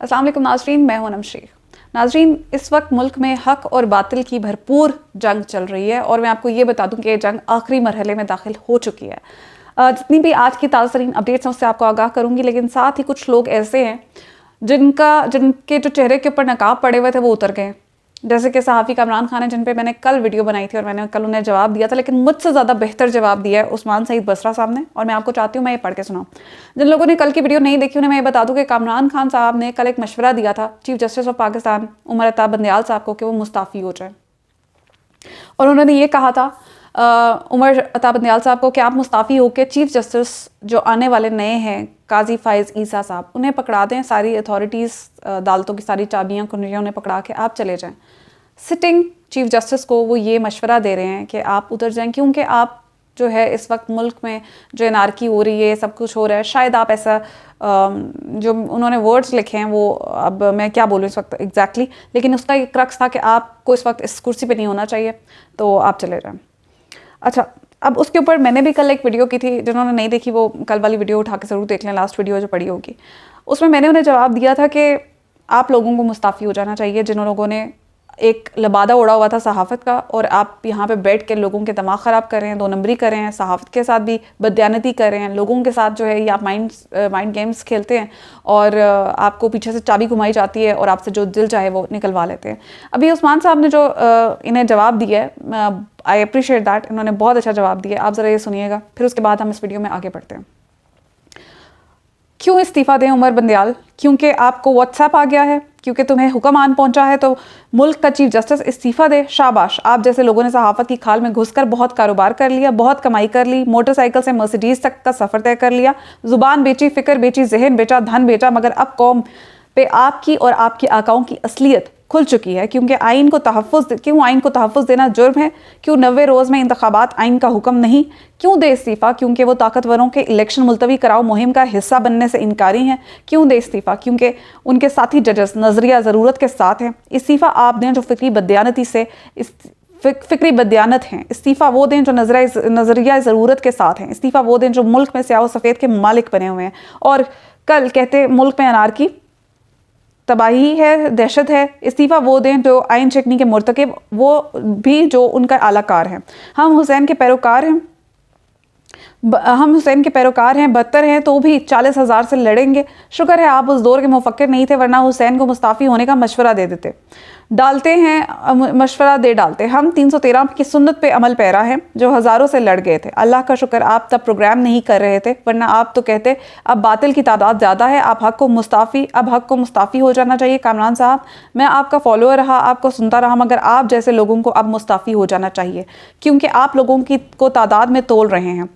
अस्सलाम वालेकुम नाज़रीन, मैं हूं नमशीर। नाज़रीन, इस वक्त मुल्क में हक और बातिल की भरपूर जंग चल रही है और मैं आपको ये बता दूं कि ये जंग आखिरी मरहले में दाखिल हो चुकी है। जितनी भी आज की ताज़ा तरीन अपडेट्स हैं उससे आपको आगाह करूंगी, लेकिन साथ ही कुछ लोग ऐसे हैं जिनके जो चेहरे के ऊपर नकाब पड़े हुए थे वो उतर गए, जैसे कि सहाफ़ी कामरान खान है, जिन पे मैंने कल वीडियो बनाई थी और मैंने कल उन्हें जवाब दिया था, लेकिन मुझसे ज़्यादा बेहतर जवाब दिया है उस्मान सईद बसरा साहब ने, और मैं आपको चाहती हूँ मैं ये पढ़ के सुनाऊँ। जिन लोगों ने कल की वीडियो नहीं देखी उन्हें मैं ये बता दूँ कि कामरान खान साहब ने कल एक मशवरा दिया था chief justice of Pakistan Umar Ata Bandial साहब को कि वो मुस्ताफ़ी हो जाए, और उन्होंने ये कहा था उमर अताब बंदयाल साहब को कि आप मुस्ताफ़ी होकर चीफ जस्टिस जो आने वाले नए हैं काजी फ़ाइज़ ईसा साहब, उन्हें पकड़ा दें, सारी अथॉरिटीज़ अदालतों की सारी चाबियाँ कुंजियाँ उन्हें पकड़ा के आप चले जाएं। सिटिंग चीफ जस्टिस को वो ये मशवरा दे रहे हैं कि आप उतर जाएं, क्योंकि आप जो है इस वक्त मुल्क में जो एनार्की हो रही है, सब कुछ हो रहा है, शायद आप ऐसा जो उन्होंने वर्ड्स लिखे हैं वो अब मैं क्या बोलूँ इस वक्त एग्जैक्टली, लेकिन उसका एक क्रक्स था कि आपको इस वक्त इस कुर्सी पे नहीं होना चाहिए, तो आप चले जाएं। अच्छा, अब उसके ऊपर मैंने भी कल एक वीडियो की थी, जिन्होंने नहीं देखी वो कल वाली वीडियो उठा के ज़रूर देख लें, लास्ट वीडियो जो पड़ी होगी। उसमें मैंने उन्हें जवाब दिया था कि आप लोगों को मुस्ताफ़ी हो जाना चाहिए, जिन लोगों ने एक लबादा उड़ा हुआ था सहाफ़त का, और आप यहाँ पे बैठ के लोगों के दिमाग ख़राब कर रहे हैं, 2 नंबरी कर रहे हैं, सहाफ़त के साथ भी बदयानती कर रहे हैं, लोगों के साथ जो है ये आप माइंड गेम्स खेलते हैं और आपको पीछे से चाबी घुमाई जाती है और आपसे जो दिल चाहे वो निकलवा लेते हैं। अभी उस्मान साहब ने जो इन्हें जवाब दिया है, आई अप्रिशिएट दैट, इन्होंने बहुत अच्छा जवाब दिया। आप ज़रा ये सुनिएगा, फिर उसके बाद हम इस वीडियो में आगे बढ़ते हैं। क्यों इस्तीफ़ा दें उमर बंदयाल? क्योंकि आपको व्हाट्सएप आ गया है, क्योंकि तुम्हें हुक्म आन पहुंचा है तो मुल्क का चीफ जस्टिस इस्तीफ़ा दे? शाबाश, आप जैसे लोगों ने सहाफ़त की खाल में घुसकर बहुत कारोबार कर लिया, बहुत कमाई कर ली, मोटरसाइकिल से मर्सिडीज़ तक का सफ़र तय कर लिया, ज़ुबान बेची, फ़िक्र बेची, जहन बेचा, धन बेचा, मगर अब कौम पे आपकी और आपके आकाओं की असलियत खुल चुकी है। क्यों आइन को तहफ़्फ़ुज़ देना जुर्म है? क्यों 90 रोज़ में इंतखाबात आइन का हुक्म नहीं? क्यों दे इस्तीफ़ा? क्योंकि वो ताकतवरों के इलेक्शन मुलतवी कराओ मुहिम का हिस्सा बनने से इनकारी हैं। क्यों दे इस्तीफ़ा? क्योंकि उनके साथी जजेस नज़रिया ज़रूरत के साथ हैं। इस्तीफ़ा आप दें जो फ़िक्री बदयानत हैं। इस्तीफ़ा वो दें जो नज़रिया ज़रूरत के साथ हैं। इस्तीफ़ा वो दें जो मुल्क में स्याह सफ़ेद के मालिक बने हुए हैं और कल कहते मुल्क में अनारकी, तबाही है, दहशत है। इस्तीफ़ा वो दें जो आइन शिकनी के मुर्तकिब, वो भी जो उनका आलाकार है। हम हुसैन के पैरोकार हैं, बदतर हैं तो भी 40,000 से लड़ेंगे। शुक्र है आप उस दौर के मुफक्किर नहीं थे, वरना हुसैन को मुस्ताफ़ी होने का मशवरा दे देते। मशवरा दे डालते। हम 313 की सुन्नत पे अमल पैरा हैं जो हज़ारों से लड़ गए थे। अल्लाह का शुक्र आप तब प्रोग्राम नहीं कर रहे थे, वरना आप तो कहते अब बातिल की तादाद ज़्यादा है, अब हक को मुस्ताफ़ी हो जाना चाहिए। कामरान साहब, मैं आपका फॉलोअर रहा, आपको सुनता रहा, मगर आप जैसे लोगों को अब मुस्ताफ़ी हो जाना चाहिए, क्योंकि आप लोगों को तादाद में तोल रहे हैं।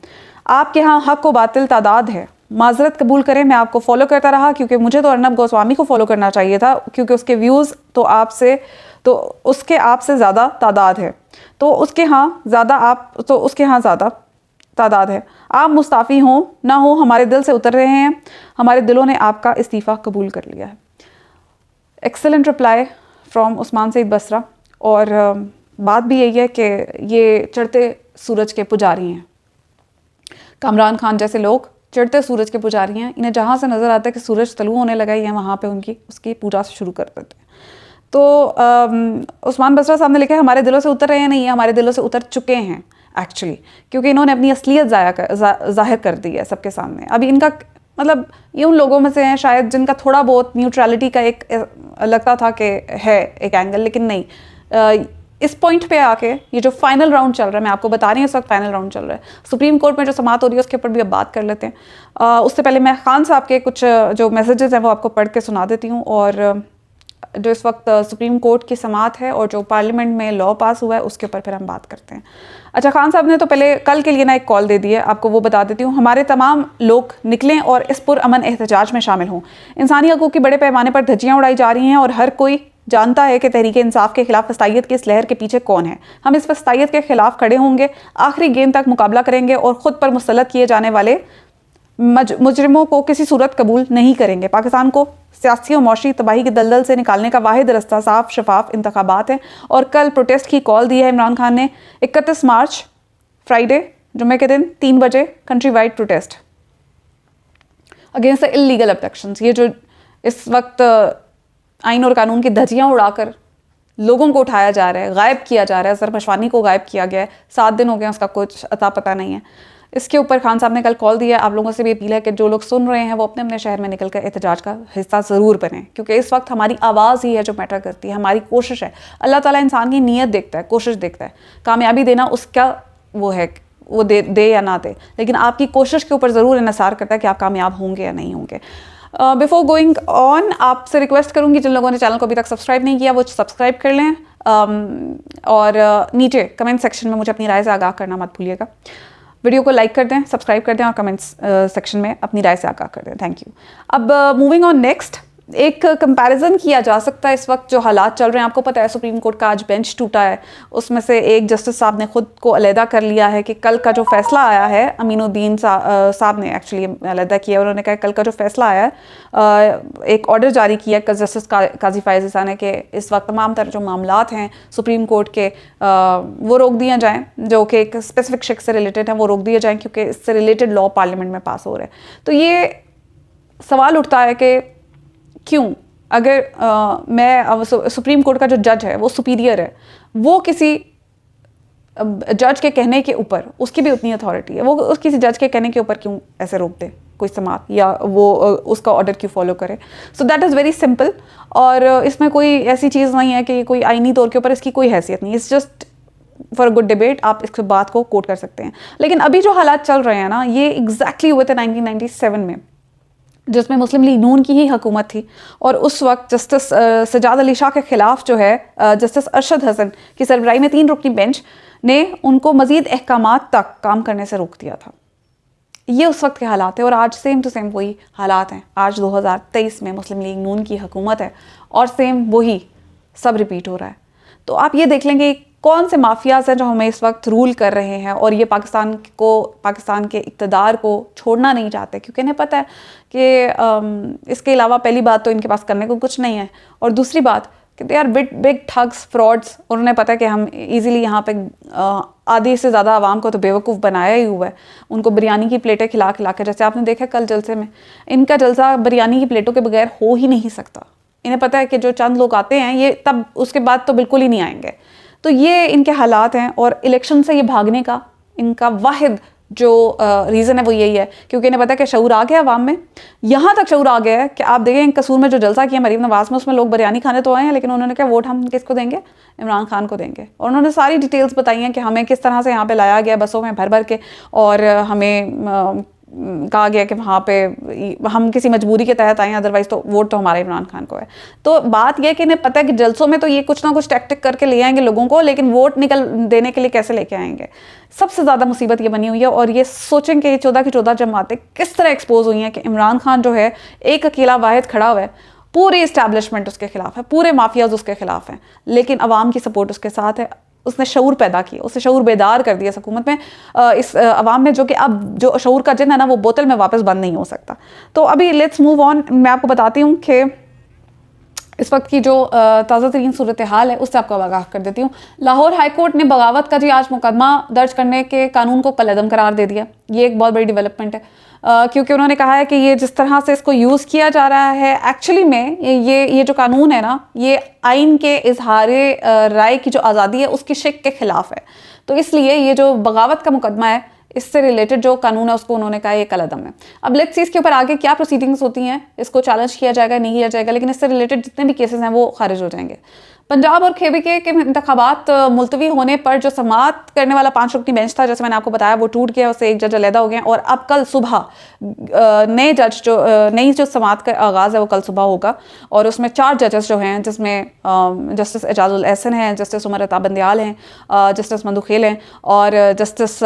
आपके यहाँ हक व बातिल तादाद है। माजरत कबूल करें, मैं आपको फॉलो करता रहा, क्योंकि मुझे तो अर्नब गोस्वामी को फॉलो करना चाहिए था, क्योंकि उसके व्यूज़ तो उसके आपसे ज़्यादा तादाद है, तो उसके यहाँ ज़्यादा तादाद है। आप मुस्ताफ़ी हों ना हो, हमारे दिल से उतर रहे हैं, हमारे दिलों ने आपका इस्तीफ़ा कबूल कर लिया है। Excellent reply from Usman Saeed Basra. और बात भी यही है कि ये चढ़ते सूरज के पुजारी हैं। कामरान खान जैसे लोग चढ़ते सूरज के पुजारी हैं। इन्हें जहाँ से नज़र आता है कि सूरज तलू होने लगा है, वहाँ पे उसकी पूजा शुरू कर देते हैं। तो उस्मान बसरा साहब ने लिखा है हमारे दिलों से उतर रहे हैं, नहीं, हमारे दिलों से उतर चुके हैं एक्चुअली, क्योंकि इन्होंने अपनी असलियत ज़ाहिर कर दी है सबके सामने। अभी इनका मतलब ये उन लोगों में से हैं शायद जिनका थोड़ा बहुत न्यूट्रलिटी का एक लगता था कि है एक एंगल, लेकिन नहीं, इस पॉइंट पे आके ये जो फाइनल राउंड चल रहा है, मैं आपको बता रही हूँ इस वक्त फाइनल राउंड चल रहा है सुप्रीम कोर्ट में, जो समाअत हो रही है उसके ऊपर भी अब बात कर लेते हैं। उससे पहले मैं खान साहब के कुछ जो मैसेजेस हैं वो आपको पढ़ के सुना देती हूँ, और जो इस वक्त सुप्रीम कोर्ट की समाअत है और जो पार्लियामेंट में लॉ पास हुआ है उसके ऊपर फिर हम बात करते हैं। अच्छा, खान साहब ने तो पहले कल के लिए ना एक कॉल दे दी है, आपको वो बता देती हूँ। हमारे तमाम लोग निकलें और इस पुरअमन एहतजाज में शामिल हों। इंसानी हकूक़ की बड़े पैमाने पर धज्जियाँ उड़ाई जा रही हैं और हर कोई जानता है कि तहरीक इंसाफ के खिलाफ फस्तायत की इस लहर के पीछे कौन है। हम इस फस्तायत के खिलाफ खड़े होंगे, आखिरी गेंद तक मुकाबला करेंगे और ख़ुद पर मुसल्लत किए जाने वाले मुजरिमों को किसी सूरत कबूल नहीं करेंगे। पाकिस्तान को सियासी और मौशी तबाही के दलदल से निकालने का वाहिद रास्ता साफ शफाफ इंतखाबात है। और कल प्रोटेस्ट की कॉल दी है इमरान खान ने। 31 मार्च फ्राइडे जुम्मे के दिन 3 बजे country wide protest against the illegal abductions. ये जो इस वक्त आइन और कानून की धज्जियां उड़ाकर लोगों को उठाया जा रहा है, गायब किया जा रहा है। अजहर मशवानी को गायब किया गया है, 7 दिन हो गए, उसका कुछ अता पता नहीं है। इसके ऊपर खान साहब ने कल कॉल दिया। आप लोगों से भी अपील है कि जो लोग सुन रहे हैं वो अपने अपने शहर में निकल कर एहतजाज का हिस्सा ज़रूर बने, क्योंकि इस वक्त हमारी आवाज़ ही है जो मैटर करती है, हमारी कोशिश है। अल्लाह ताला इंसान की नीयत देखता है, कोशिश देखता है। कामयाबी देना उसका वो है, वो दे या ना दे, लेकिन आपकी कोशिश के ऊपर ज़रूर इन्हिसार करता है कि आप कामयाब होंगे या नहीं होंगे। बिफोर गोइंग ऑन, आपसे रिक्वेस्ट करूंगी जिन लोगों ने चैनल को अभी तक सब्सक्राइब नहीं किया वो सब्सक्राइब कर लें, और नीचे कमेंट सेक्शन में मुझे अपनी राय से आगाह करना मत भूलिएगा। वीडियो को लाइक कर दें, सब्सक्राइब कर दें और कमेंट्स सेक्शन में अपनी राय से आगाह कर दें। Thank you. अब मूविंग ऑन नेक्स्ट, एक कंपैरिजन किया जा सकता है इस वक्त जो हालात चल रहे हैं। आपको पता है सुप्रीम कोर्ट का आज बेंच टूटा है, उसमें से एक जस्टिस साहब ने खुद को अलहदा कर लिया है कि कल का जो फैसला आया है, अमीनुद्दीन साहब ने एक्चुअली अलहदा किया। उन्होंने कहा कल का जो फैसला आया है, एक ऑर्डर जारी किया जस्टिस काजी फायज़ ईसा ने कि इस वक्त तमाम तरह जो मामलात हैं सुप्रीम कोर्ट के वो रोक दिए जाएँ, जो कि एक स्पेसिफिक शख्स से रिलेटेड हैं, वो रोक दिए जाएँ, क्योंकि इससे रिलेटेड लॉ पार्लियामेंट में पास हो रहे हैं। तो ये सवाल उठता है कि क्यों, अगर मैं सुप्रीम कोर्ट का जो जज है वो सुपीरियर है, वो किसी जज के कहने के ऊपर, उसकी भी उतनी अथॉरिटी है, वो उस किसी जज के कहने के ऊपर क्यों ऐसे रोक दे कोई समात, या वो उसका ऑर्डर क्यों फॉलो करे। So that is very simple, और इसमें कोई ऐसी चीज़ नहीं है कि कोई आईनी तौर के ऊपर इसकी कोई हैसियत नहीं। It's just for a good debate, आप इस बात को कोट कर सकते हैं। लेकिन अभी जो हालात चल रहे हैं ना, ये एग्जैक्टली हुए थे 1997 में, जिसमें मुस्लिम लीग नून की ही हुकूमत थी, और उस वक्त जस्टिस सजाद अली शाह के ख़िलाफ़ जो है जस्टिस अरशद हसन की सरबराही में 3 रुकनी बेंच ने उनको मज़ीद अहकामात तक काम करने से रोक दिया था। ये उस वक्त के हालात है, और आज सेम टू सेम वही हालात हैं। आज 2023 में मुस्लिम लीग नून की हुकूमत है और सेम वही सब रिपीट हो रहा है। तो आप ये देख लेंगे कौन से माफियाज़ हैं जो हमें इस वक्त रूल कर रहे हैं, और ये पाकिस्तान के इक़्तिदार को छोड़ना नहीं चाहते, क्योंकि इन्हें पता है कि इसके अलावा पहली बात तो इनके पास करने को कुछ नहीं है, और दूसरी बात कि they are big thugs, frauds. और उन्हें पता है कि हम इजीली यहाँ पे आधी से ज़्यादा आवाम को तो बेवकूफ़ बनाया ही हुआ है। उनको बिरयानी की प्लेटें खिला खिला के, जैसे आपने देखा कल जलसे में, इनका जलसा बिरयानी की प्लेटों के बगैर हो ही नहीं सकता। इन्हें पता है कि जो चंद लोग आते हैं ये तब उसके बाद तो बिल्कुल ही नहीं आएंगे। तो ये इनके हालात हैं, और इलेक्शन से ये भागने का इनका वाहिद जो रीज़न है वो यही है, क्योंकि इन्हें पता है कि शऊर आ गया अवाम में। यहाँ तक शऊर आ गया है कि आप देखें कसूर में जो जलसा किया मरीम नवाज़ में, उसमें लोग बिरयानी खाने तो आए हैं, लेकिन उन्होंने कहा वोट हम किसको देंगे, इमरान खान को देंगे। और उन्होंने सारी डिटेल्स बताई हैं कि हमें किस तरह से यहाँ पे लाया गया बसों में भर भर के, और हमें कहा गया कि वहाँ पे हम किसी मजबूरी के तहत आए, अदरवाइज तो वोट तो हमारा इमरान खान को है। तो बात यह कि इन्हें पता है कि जलसों में तो ये कुछ ना कुछ टैक्टिक करके ले आएंगे लोगों को, लेकिन वोट निकल देने के लिए कैसे लेके आएंगे। सबसे ज़्यादा मुसीबत ये बनी हुई है, और ये सोचें कि 14 की 14 जमातें किस तरह एक्सपोज हुई हैं कि इमरान खान जो है एक अकेला वाहिद खड़ा हुआ है, पूरी इस्टेब्लिशमेंट उसके खिलाफ है, पूरे माफियाज उसके खिलाफ हैं, लेकिन अवाम की सपोर्ट उसके साथ है। उसने शऊर पैदा किया, उसने शऊर बेदार कर दिया इस हुकूमत में, इस अवाम में, जो कि अब जो शऊर का जिन है ना वो बोतल में वापस बंद नहीं हो सकता। तो अभी लेट्स मूव ऑन। मैं आपको बताती हूँ कि इस वक्त की जो ताज़ा तरीन सूरत हाल है उससे आपको आगाह कर देती हूँ। लाहौर हाई कोर्ट ने बगावत का जी आज मुकदमा दर्ज करने के कानून को कलअदम करार दे दिया। ये एक बहुत बड़ी डेवलपमेंट है, क्योंकि उन्होंने कहा है कि ये जिस तरह से इसको यूज़ किया जा रहा है, एक्चुअली में ये जो कानून है ना, ये आइन के इजहारे राय की जो आज़ादी है उसकी शिक के ख़िलाफ़ है। तो इसलिए ये जो बगावत का मुकदमा है, इससे रिलेटेड जो कानून है उसको उन्होंने कहा ये कलअदम है। अब लेट्स सी इसके ऊपर आगे क्या प्रोसीडिंग्स होती हैं, इसको चैलेंज किया जाएगा नहीं किया जाएगा, लेकिन इससे रिलेटेड जितने भी केसेस हैं वो खारिज हो जाएंगे। पंजाब और केवीके के इंतखाबात मुलतवी होने पर जो समाअत करने वाला 5 रुकनी बेंच था, जैसे मैंने आपको बताया, वो टूट गया, उससे एक जज अलहदा हो गए, और अब कल सुबह नई जो समाअत का आगाज़ है वो कल सुबह होगा, और उसमें 4 जजेस जो हैं, जिसमें जस्टिस एजाजुल एहसन हैं, जस्टिस उमर अता बंदियाल हैं, जस्टिस मंदुखेल हैं, और जस्टिस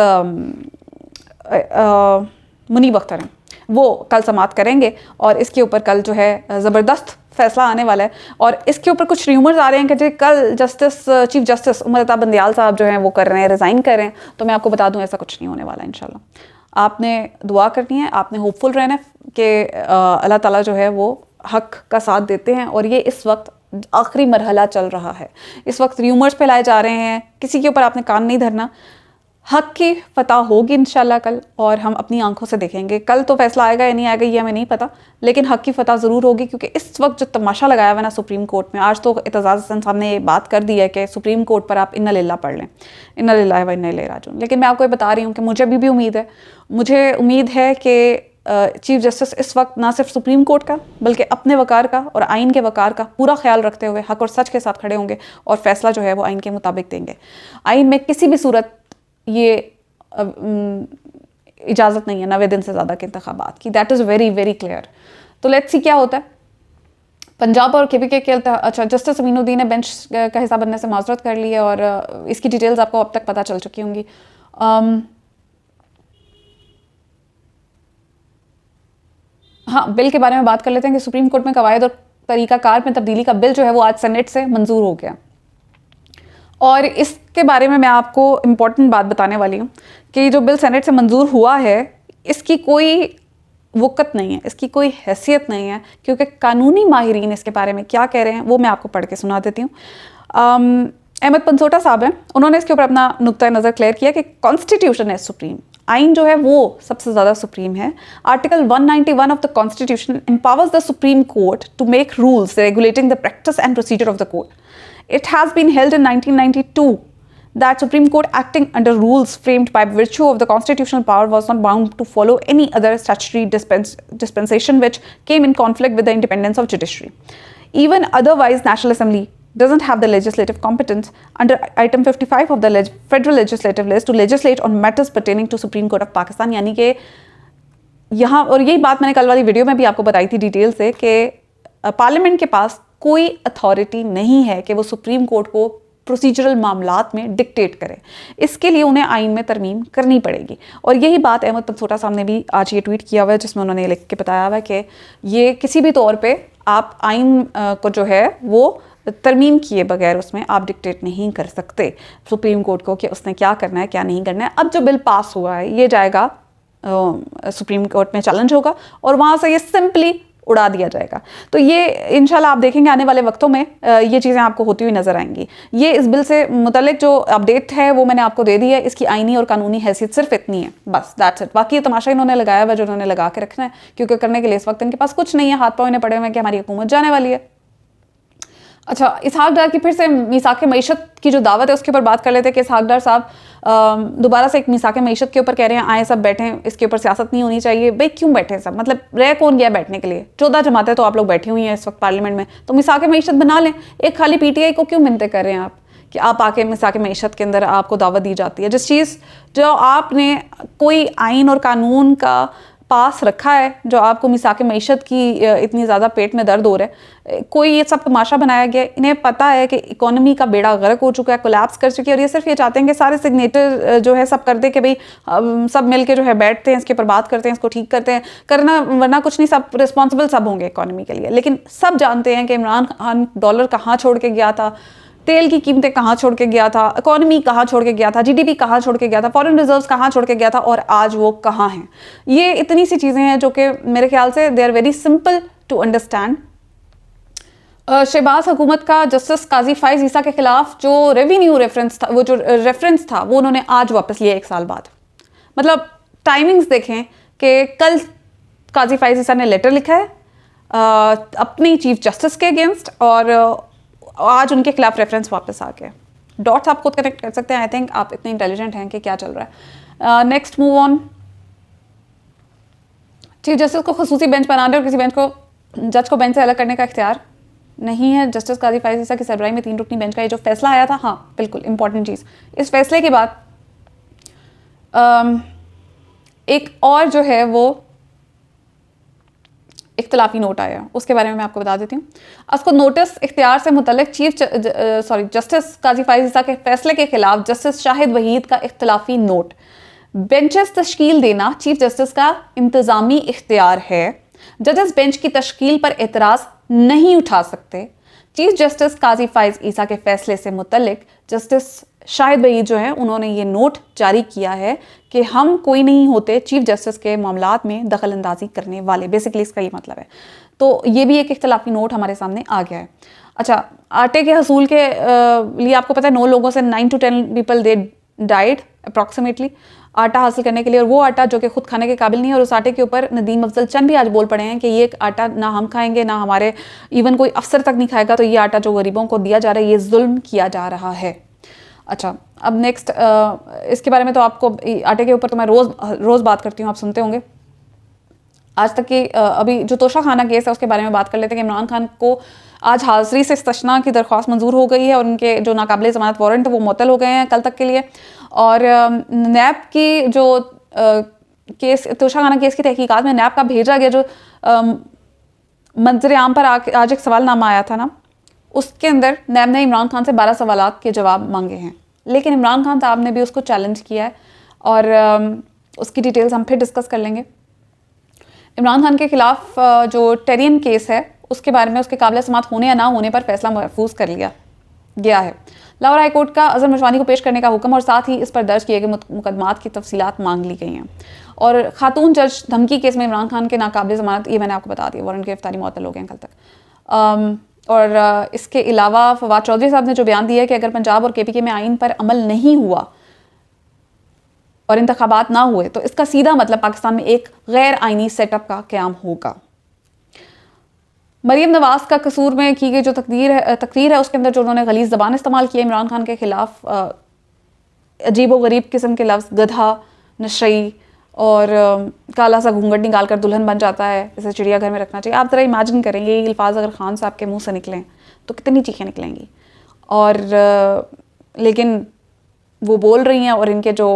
मुनीब अख्तर हैं, वो कल समाअत करेंगे। और इसके ऊपर कल जो है ज़बरदस्त फैसला आने वाला है। और इसके ऊपर कुछ र्यूमर्स आ रहे हैं कि जो कल चीफ जस्टिस उमर अता बंदियाल साहब जो हैं वो कर रहे हैं, रिज़ाइन कर रहे हैं। तो मैं आपको बता दूं ऐसा कुछ नहीं होने वाला इंशाल्लाह। आपने दुआ करनी है, आपने होपफुल रहना है कि अल्लाह ताला जो है वो हक़ का साथ देते हैं। और ये इस वक्त आखिरी मरहला चल रहा है, इस वक्त र्यूमर्स फैलाए जा रहे हैं, किसी के ऊपर आपने कान नहीं धरना। हक की फतह होगी इंशाल्लाह कल, और हम अपनी आंखों से देखेंगे। कल तो फैसला आएगा या नहीं आएगा ये हमें नहीं पता, लेकिन हक की फतह ज़रूर होगी, क्योंकि इस वक्त जो तमाशा लगाया हुआ है ना सुप्रीम कोर्ट में, आज तो एतजाज़ हसन साहब ने ये बात कर दी है कि सुप्रीम कोर्ट पर आप इन्ना लिल्लाह पढ़ लें, इन्ना लिल्लाहि व इन्ना इलैहि राजिऊन। लेकिन मैं आपको ये बता रही हूँ कि मुझे अभी भी उम्मीद है, मुझे उम्मीद है कि चीफ जस्टिस इस वक्त ना सिर्फ सुप्रीम कोर्ट का बल्कि अपने वकार का और आइन के वकार का पूरा ख्याल रखते हुए हक और सच के साथ खड़े होंगे और फैसला जो है वो आइन के मुताबिक देंगे। आइन में किसी भी सूरत ये इजाज़त नहीं है 90 दिन से ज़्यादा के इंतखाबात की। That is very very clear. तो लेट्स सी क्या होता है। पंजाब और KPK के अच्छा जस्टिस अमीनुद्दीन ने बेंच का हिस्सा बनने से माजरत कर ली है, और इसकी डिटेल्स आपको अब तक पता चल चुकी होंगी। हाँ, बिल के बारे में बात कर लेते हैं कि सुप्रीम कोर्ट में कवायद और तरीक़ाकार में तब्दीली का बिल जो है वो आज सेनेट से मंजूर हो गया, और इसके बारे में मैं आपको इम्पोर्टेंट बात बताने वाली हूँ कि जो बिल सेनेट से मंजूर हुआ है इसकी कोई वक़्त नहीं है, इसकी कोई हैसियत नहीं है, क्योंकि कानूनी माहिरीन इसके बारे में क्या कह रहे हैं वो मैं आपको पढ़ के सुना देती हूँ। अहमद पनसोटा साहब हैं, उन्होंने इसके ऊपर अपना नुक्ता नज़र क्लियर किया कि कॉन्स्टिट्यूशन है सुप्रीम, आइन जो है वो सबसे ज़्यादा सुप्रीम है। Article 191 of the constitution empowers the supreme court to make rules regulating the practice and procedure of the court. It has been held in 1992 that Supreme Court, acting under rules framed by virtue of the constitutional power, was not bound to follow any other statutory dispensation which came in conflict with the independence of judiciary. Even otherwise, National Assembly doesn't have the legislative competence under Item 55 of the Federal Legislative List to legislate on matters pertaining to Supreme Court of Pakistan। यानी कि यहाँ, और यही बात मैंने कल वाली video में भी आपको बताई थी डिटेल से, कि पार्लियामेंट के पास कोई अथॉरिटी नहीं है कि वो सुप्रीम कोर्ट को प्रोसीजरल मामलात में डिक्टेट करे। इसके लिए उन्हें आइन में तरमीम करनी पड़ेगी, और यही बात अहमद पनसोटा साहब ने भी आज ये ट्वीट किया हुआ है, जिसमें उन्होंने लिख के बताया हुआ है कि ये किसी भी तौर पे आप आइन को जो है वो तरमीम किए बगैर उसमें आप डिक्टेट नहीं कर सकते सुप्रीम कोर्ट को कि उसने क्या करना है क्या नहीं करना है। अब जो बिल पास हुआ है ये जाएगा सुप्रीम कोर्ट में चैलेंज होगा, और वहाँ से ये सिंपली उड़ा दिया जाएगा। तो ये इंशाल्लाह आप देखेंगे आने वाले वक्तों में ये चीज़ें आपको होती हुई नजर आएंगी। ये इस बिल से मुतल्लिक जो अपडेट है वो मैंने आपको दे दी है, इसकी आईनी और कानूनी हैसियत सिर्फ इतनी है, बस दैट्स इट। बाकी ये तमाशा इन्होंने लगाया हुआ जो उन्होंने लगा के रखना है, क्योंकि करने के लिए इस वक्त इनके पास कुछ नहीं है, हाथ पाँव इन्हें पड़े हुए हैं कि हमारी हुकूमत जाने वाली है। अच्छा, इसहाक डार की फिर से मीसाक मईशत की जो दावत है उसके ऊपर बात कर लेते हैं कि इसहाक डार साहब दोबारा से एक मीसाक मईशत के ऊपर कह रहे हैं आए सब बैठें, इसके ऊपर सियासत नहीं होनी चाहिए। भाई क्यों बैठे सब, मतलब रह कौन गया बैठने के लिए? 14 जमातें तो आप लोग बैठी हुई हैं इस वक्त पार्लियामेंट में, तो मीसाक मईशत बना लें। एक खाली PTI को क्यों मिन्नतें कर रहे हैं आप कि आप आके मीसाक मईशत के अंदर आपको दावत दी जाती है? जिस चीज़ जो आपने कोई आइन और कानून का पास रखा है, जो आपको मीसाक मईशत की इतनी ज़्यादा पेट में दर्द हो रहा है, कोई ये सब तमाशा बनाया गया। इन्हें पता है कि इकोनॉमी का बेड़ा गर्क हो चुका है, कोलैप्स कर चुकी है, और ये सिर्फ ये चाहते हैं कि सारे सिग्नेचर जो है सब कर दे कि भाई सब मिल के जो है बैठते हैं, इसके ऊपर बात करते हैं, इसको ठीक करते हैं, करना वरना कुछ नहीं, सब रिस्पॉन्सिबल सब होंगे इकोनॉमी के लिए। लेकिन सब जानते हैं कि इमरान खान डॉलर कहाँ छोड़ के गया था, तेल की कीमतें कहाँ छोड़ के गया था, इकोनॉमी कहाँ छोड़ के गया था, GDP कहाँ छोड़ के गया था, फॉरेन रिजर्व्स कहाँ छोड़ के गया था, और आज वो कहाँ हैं। ये इतनी सी चीज़ें हैं जो कि मेरे ख्याल से they are very simple to understand. Shahbaz हुकूमत का जस्टिस काजी फाइज ईसा के खिलाफ जो रेवेन्यू रेफरेंस था, वो जो रेफरेंस था वो उन्होंने आज वापस लिया 1 साल बाद। मतलब टाइमिंग्स देखें कि कल काजी फाइज ईसा ने लेटर लिखा है अपनी चीफ जस्टिस के अगेंस्ट, और आज उनके खिलाफ रेफरेंस वापस आ गया। डॉट्स आप खुद कनेक्ट कर सकते हैं। आई थिंक आप इतने इंटेलिजेंट हैं कि क्या चल रहा है। Next move on. Chief justice को खसूसी बेंच बनाने और किसी बेंच को जज को बेंच से अलग करने का इख्तियार नहीं है। जस्टिस काजी फाइज ईसा की सरबराही में 3 रुकनी बेंच का ये जो फैसला आया था, हाँ बिल्कुल इंपॉर्टेंट चीज़, इस फैसले के बाद एक और जो है वो इख्तलाफी नोट आया, उसके बारे में मैं आपको बता देती हूँ। उसको नोटिस इख्तियार से मुतल्लिक जस्टिस काजी फाइज ईसा के फैसले के खिलाफ जस्टिस शाहिद वहीद का इख्तलाफी नोट। बेंचेस तश्कील देना चीफ जस्टिस का इंतज़ामी इख्तियार है। जजेस बेंच की तश्कील पर एतराज़ नहीं उठा सकते। चीफ जस्टिस काजी फाइज ईसा के फैसले से मुतल्लिक जस्टिस शाहिद वहीद जो है उन्होंने ये नोट जारी किया है कि हम कोई नहीं होते चीफ जस्टिस के मामलात में दखल अंदाजी करने वाले। बेसिकली इसका ये मतलब है। तो ये भी एक इख्तलाफी नोट हमारे सामने आ गया है। अच्छा, आटे के हसूल के लिए आपको पता है 9 लोगों से 9 to 10 people they died approximately आटा हासिल करने के लिए, और वो आटा जो कि खुद खाने के काबिल नहीं है, और उस आटे के ऊपर नदीम अफजल चंद भी आज बोल पड़े हैं कि ये आटा ना हम खाएंगे ना हमारे इवन कोई अफसर तक नहीं खाएगा, तो ये आटा जो गरीबों को दिया जा रहा है ये जुल्म किया जा रहा है। अच्छा, अब नेक्स्ट इसके बारे में तो आपको आटे के ऊपर तो मैं रोज़ बात करती हूँ, आप सुनते होंगे। आज तक की अभी जो तोशा खाना केस है उसके बारे में बात कर लेते हैं कि इमरान खान को आज हाजिरी से इस्तशना की दरख्वास्त मंजूर हो गई है और उनके जो नाकाबिले ज़मानत वारंट वो मुअत्तल हो गए हैं कल तक के लिए। और नैब की जो केस तोशा खाना केस की तहकीकात में नैब का भेजा गया जो मंजर आम पर आज एक सवालनामा आया था ना, उसके अंदर नैब ने इमरान खान से 12 सवालात के जवाब मांगे हैं, लेकिन इमरान खान साहब ने भी उसको चैलेंज किया है और उसकी डिटेल्स हम फिर डिस्कस कर लेंगे। इमरान खान के खिलाफ जो टेरियन केस है उसके बारे में उसके काबिल समात होने या ना होने पर फैसला महफूज कर लिया गया है। लाहौर हाई कोर्ट का अजहर मशवानी को पेश करने का हुक्म और साथ ही इस पर दर्ज किए गए मुकदमात की तफसीलात मांग ली गई हैं। और खातून जज धमकी केस में इमरान खान के नाकाबिल ज़मानत, ये मैंने आपको बता दिया, वारंट गिरफ्तारी मुअत्तल हो गए हैं कल तक। और इसके अलावा फवाद चौधरी साहब ने जो बयान दिया है कि अगर पंजाब और KPK में आइन पर अमल नहीं हुआ और इंतखाबात ना हुए तो इसका सीधा मतलब पाकिस्तान में एक गैर आइनी सेटअप का क़याम होगा। मरीम नवाज का कसूर में की गई जो तकरीर है उसके अंदर जो उन्होंने गलीज़ ज़बान इस्तेमाल की इमरान खान के खिलाफ, अजीब व गरीब किस्म के लफ्ज़ गधा, नशई और काला सा घूंघट निकाल कर दुल्हन बन जाता है, इसे चिड़ियाघर में रखना चाहिए। आप ज़रा इमेजिन करें ये अल्फाज अगर खान साहब के मुंह से निकलें तो कितनी चीखें निकलेंगी। और लेकिन वो बोल रही हैं और इनके जो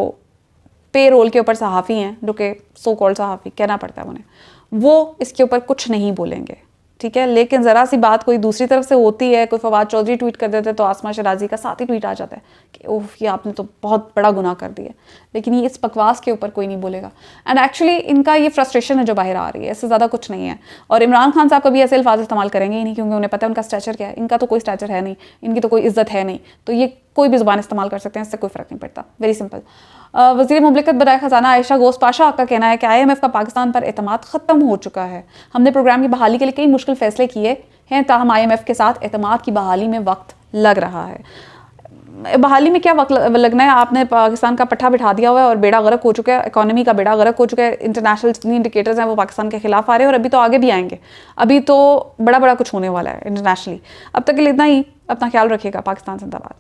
पे रोल के ऊपर सहाफ़ी हैं, जो कि सो कॉल्ड सहाफ़ी कहना पड़ता है उन्हें, वो इसके ऊपर कुछ नहीं बोलेंगे, ठीक है। लेकिन ज़रा सी बात कोई दूसरी तरफ से होती है, कोई फवाद चौधरी ट्वीट कर देते तो आसमा शराजी का साथ ही ट्वीट आ जाता है कि ओह ये आपने तो बहुत बड़ा गुनाह कर दिया, लेकिन ये इस बकवास के ऊपर कोई नहीं बोलेगा। एंड एक्चुअली इनका ये फ्रस्ट्रेशन है जो बाहर आ रही है, इससे ज़्यादा कुछ नहीं है। और इमरान खान साहब कभी ऐसे अल्फाज इस्तेमाल करेंगे ही नहीं, क्योंकि उन्हें पता है उनका स्टैचर क्या है। इनका तो कोई स्टैचर है नहीं, इनकी तो कोई इज्जत है नहीं, तो ये कोई भी ज़ुबान इस्तेमाल कर सकते हैं, इससे कोई फ़र्क नहीं पड़ता। Very simple. वज़ीर मुमलिकत बराए ख़जाना आयशा गोस्त पाशा का कहना है कि IMF का पाकिस्तान पर एतमाद ख़त्म हो चुका है। हमने प्रोग्राम की बहाली के लिए कई मुश्किल फ़ैसले किए हैं, ताहम IMF के साथ एतमाद की बहाली में वक्त लग रहा है। बहाली में क्या वक्त लगना है, आपने पाकिस्तान का पट्टा बिठा दिया हुआ है और बेड़ा गर्क हो चुका है, इकॉनमी का बेड़ा गर्क हो चुका है। इंटरनेशनल जितनी इंडिकेटर्स हैं वो पाकिस्तान के खिलाफ आ रहे हैं और अभी तो आगे भी आएंगे, अभी तो बड़ा कुछ होने वाला है इंटरनेशनली। अब तक के लिए इतना ही, अपना ख्याल रखिएगा। पाकिस्तान जिंदाबाद।